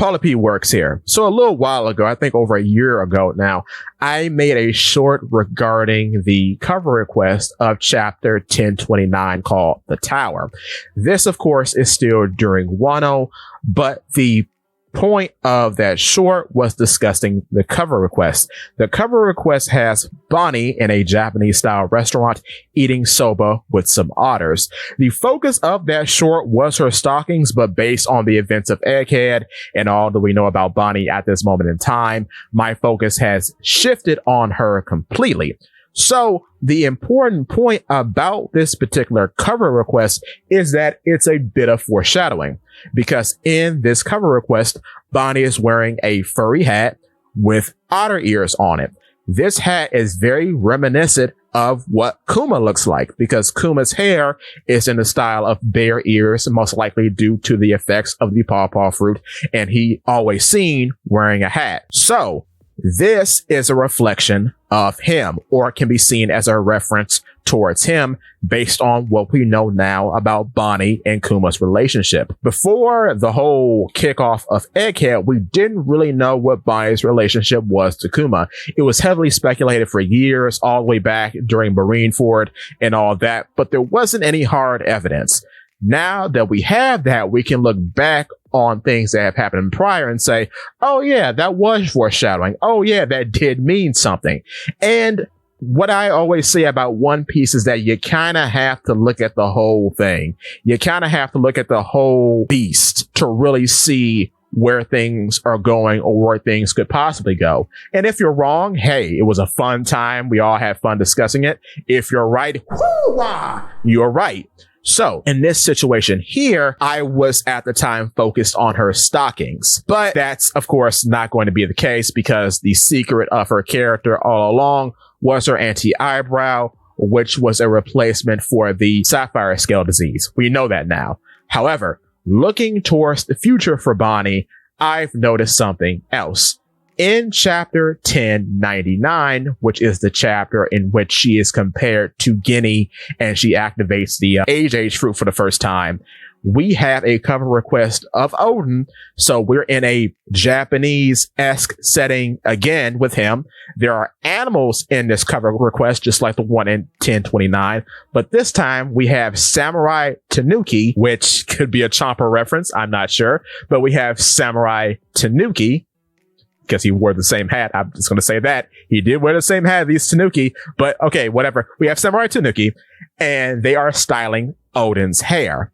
Paula P works here. So a little while ago, I think over a year ago now, I made a short regarding the cover request of chapter 1029 called The Tower. This, of course, is still during Wano, but the point of that short was discussing the cover request. The cover request has Bonney in a Japanese style restaurant eating soba with some otters. The focus of that short was her stockings, but based on the events of Egghead and all that we know about Bonney at this moment in time, my focus has shifted on her completely. So the important point about this particular cover request is that it's a bit of foreshadowing, because in this cover request, Bonney is wearing a furry hat with otter ears on it. This hat is very reminiscent of what Kuma looks like, because Kuma's hair is in the style of bear ears, most likely due to the effects of the pawpaw fruit, and he always seen wearing a hat. So this is a reflection of him, or it can be seen as a reference towards him based on what we know now about Bonney and Kuma's relationship. Before the whole kickoff of Egghead, we didn't really know what Bonney's relationship was to Kuma. It was heavily speculated for years, all the way back during Marineford and all that, but there wasn't any hard evidence. Now that we have that, we can look back on things that have happened prior and say, oh yeah, that was foreshadowing. Oh yeah, that did mean something. And what I always say about One Piece is that you kind of have to look at the whole thing. You kind of have to look at the whole beast to really see where things are going or where things could possibly go. And if you're wrong, hey, it was a fun time. We all had fun discussing it. If you're right, whoo-wah, you're right. So in this situation here, I was at the time focused on her stockings, but that's of course not going to be the case, because the secret of her character all along was her anti-eyebrow, which was a replacement for the sapphire scale disease. We know that now. However, looking towards the future for Bonney, I've noticed something else. In chapter 1099, which is the chapter in which she is compared to Guinea and she activates the age fruit for the first time, we have a cover request of Odin. So we're in a Japanese-esque setting again with him. There are animals in this cover request, just like the one in 1029. But this time we have Samurai Tanuki, which could be a Chomper reference. I'm not sure. But we have Samurai Tanuki, because he wore the same hat. I'm just going to say that. He did wear the same hat, these Tanuki. But okay, whatever. We have Samurai Tanuki, and they are styling Odin's hair.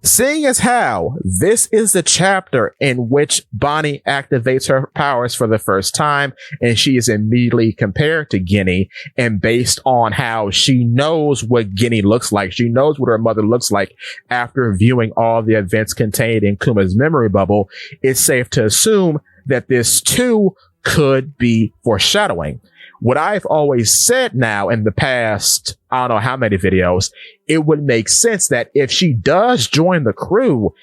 Seeing as how this is the chapter in which Bonney activates her powers for the first time, and she is immediately compared to Guinea, and based on how she knows what Guinea looks like, she knows what her mother looks like after viewing all the events contained in Kuma's memory bubble, it's safe to assume that this too could be foreshadowing. What I've always said now in the past, I don't know how many videos, it would make sense that if she does join the crew,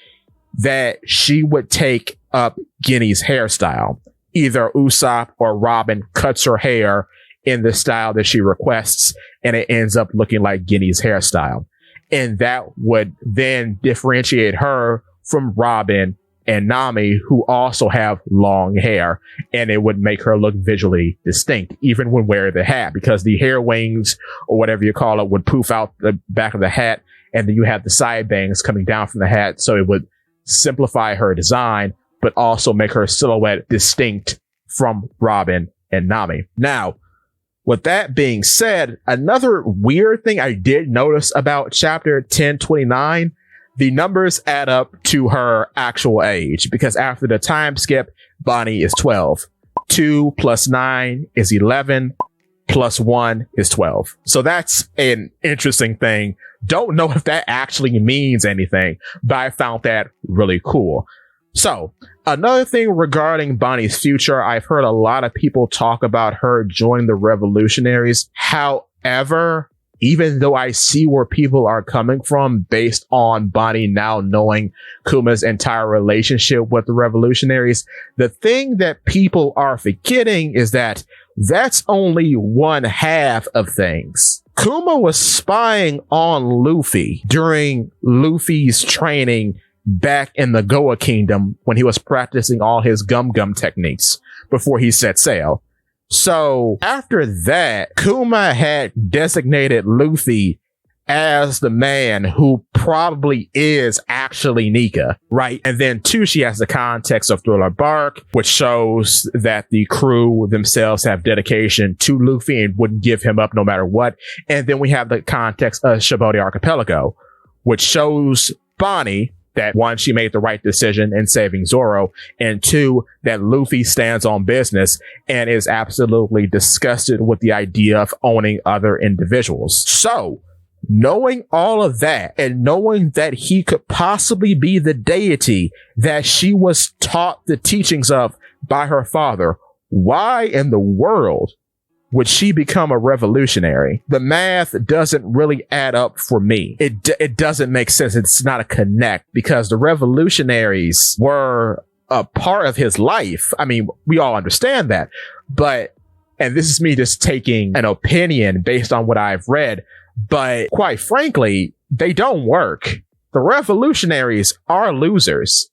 that she would take up Guinea's hairstyle. Either Usopp or Robin cuts her hair in the style that she requests, and it ends up looking like Guinea's hairstyle. And that would then differentiate her from Robin and Nami, who also have long hair, and it would make her look visually distinct, even when wearing the hat, because the hair wings, or whatever you call it, would poof out the back of the hat, and then you have the side bangs coming down from the hat, so it would simplify her design, but also make her silhouette distinct from Robin and Nami. Now, with that being said, another weird thing I did notice about chapter 1029, the numbers add up to her actual age, because after the time skip, Bonney is 12. 2 plus 9 is 11. Plus 1 is 12. So that's an interesting thing. Don't know if that actually means anything, but I found that really cool. So another thing regarding Bonney's future, I've heard a lot of people talk about her joining the revolutionaries. However, even though I see where people are coming from based on Bonney now knowing Kuma's entire relationship with the revolutionaries, the thing that people are forgetting is that that's only one half of things. Kuma was spying on Luffy during Luffy's training back in the Goa Kingdom when he was practicing all his gum techniques before he set sail. So after that, Kuma had designated Luffy as the man who probably is actually Nika, right? And then two, she has the context of Thriller Bark, which shows that the crew themselves have dedication to Luffy and wouldn't give him up no matter what. And then we have the context of Shibodi Archipelago, which shows Bonney that one, she made the right decision in saving Zoro, and two, that Luffy stands on business and is absolutely disgusted with the idea of owning other individuals. So, knowing all of that and knowing that he could possibly be the deity that she was taught the teachings of by her father, why in the world would she become a revolutionary? The math doesn't really add up for me. It doesn't make sense. It's not a connect because the revolutionaries were a part of his life. I mean, we all understand that, but, and this is me just taking an opinion based on what I've read, but quite frankly, they don't work. The revolutionaries are losers.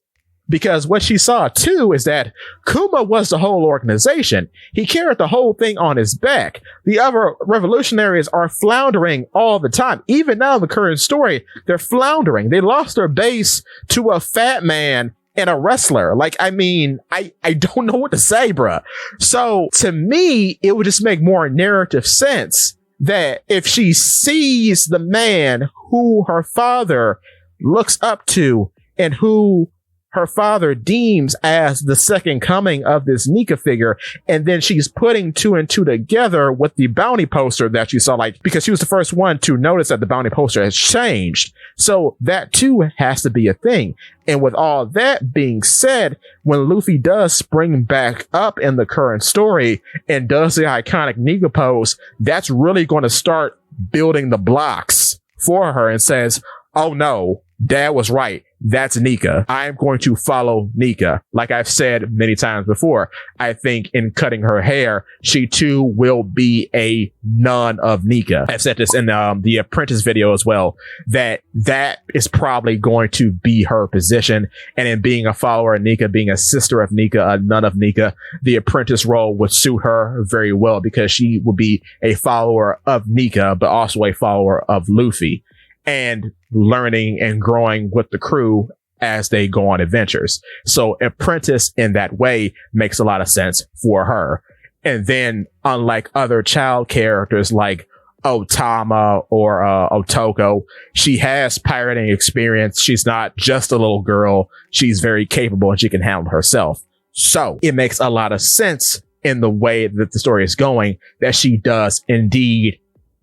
Because what she saw too is that Kuma was the whole organization. He carried the whole thing on his back. The other revolutionaries are floundering all the time. Even now in the current story, they're floundering. They lost their base to a fat man and a wrestler. Like, I mean, I don't know what to say, bruh. So to me, it would just make more narrative sense that if she sees the man who her father looks up to and who her father deems as the second coming of this Nika figure, and then she's putting two and two together with the bounty poster that you saw, like, because she was the first one to notice that the bounty poster has changed. So that too has to be a thing. And with all that being said, when Luffy does spring back up in the current story and does the iconic Nika pose, that's really going to start building the blocks for her and says, oh no, Dad was right. That's Nika. I am going to follow Nika. Like I've said many times before, I think in cutting her hair, she too will be a nun of Nika. I've said this in the Apprentice video as well, that is probably going to be her position. And in being a follower of Nika, being a sister of Nika, a nun of Nika, the Apprentice role would suit her very well because she would be a follower of Nika, but also a follower of Luffy, and learning and growing with the crew as they go on adventures. So Apprentice in that way makes a lot of sense for her. And then unlike other child characters like Otama or Otoko, she has pirating experience. She's not just a little girl. She's very capable and she can handle herself. So it makes a lot of sense in the way that the story is going that she does indeed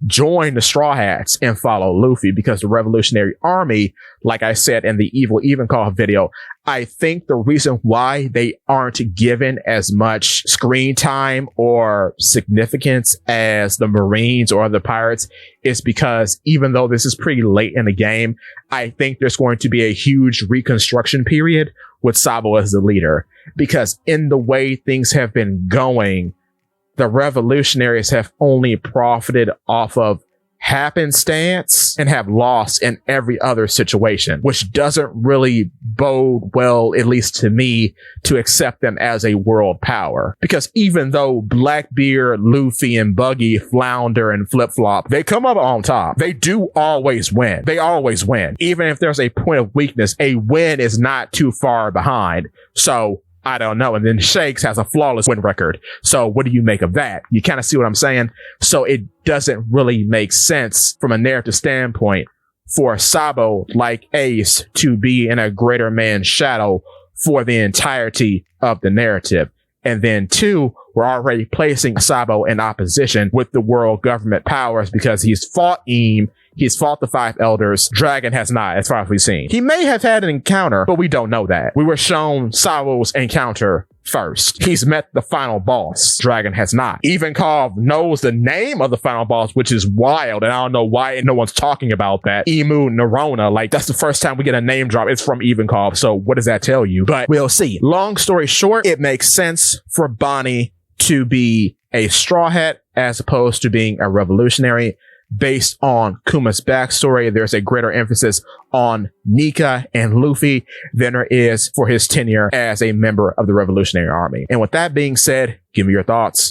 join the Straw Hats and follow Luffy, because the Revolutionary Army, like I said in the Evil Evencall video, I think the reason why they aren't given as much screen time or significance as the Marines or the pirates is because even though this is pretty late in the game, I think there's going to be a huge reconstruction period with Sabo as the leader, because in the way things have been going, the revolutionaries have only profited off of happenstance and have lost in every other situation, which doesn't really bode well, at least to me, to accept them as a world power. Because even though Blackbeard, Luffy, and Buggy flounder and flip-flop, they come up on top. They do always win. They always win. Even if there's a point of weakness, a win is not too far behind. So I don't know. And then Shakes has a flawless win record. So what do you make of that? You kind of see what I'm saying? So it doesn't really make sense from a narrative standpoint for Sabo, like Ace, to be in a greater man's shadow for the entirety of the narrative. And then two, we're already placing Sabo in opposition with the world government powers because he's fought Eam, he's fought the Five Elders. Dragon has not, as far as we've seen. He may have had an encounter, but we don't know that. We were shown Sabo's encounter first. He's met the final boss. Dragon has not. Evencall knows the name of the final boss, which is wild, and I don't know why no one's talking about that. Emu Nerona, like, that's the first time we get a name drop. It's from Evencall, so what does that tell you? But we'll see. Long story short, it makes sense for Bonney to be a Straw Hat as opposed to being a revolutionary. based on Kuma's backstory, there's a greater emphasis on Nika and Luffy than there is for his tenure as a member of the Revolutionary Army. And with that being said, give me your thoughts.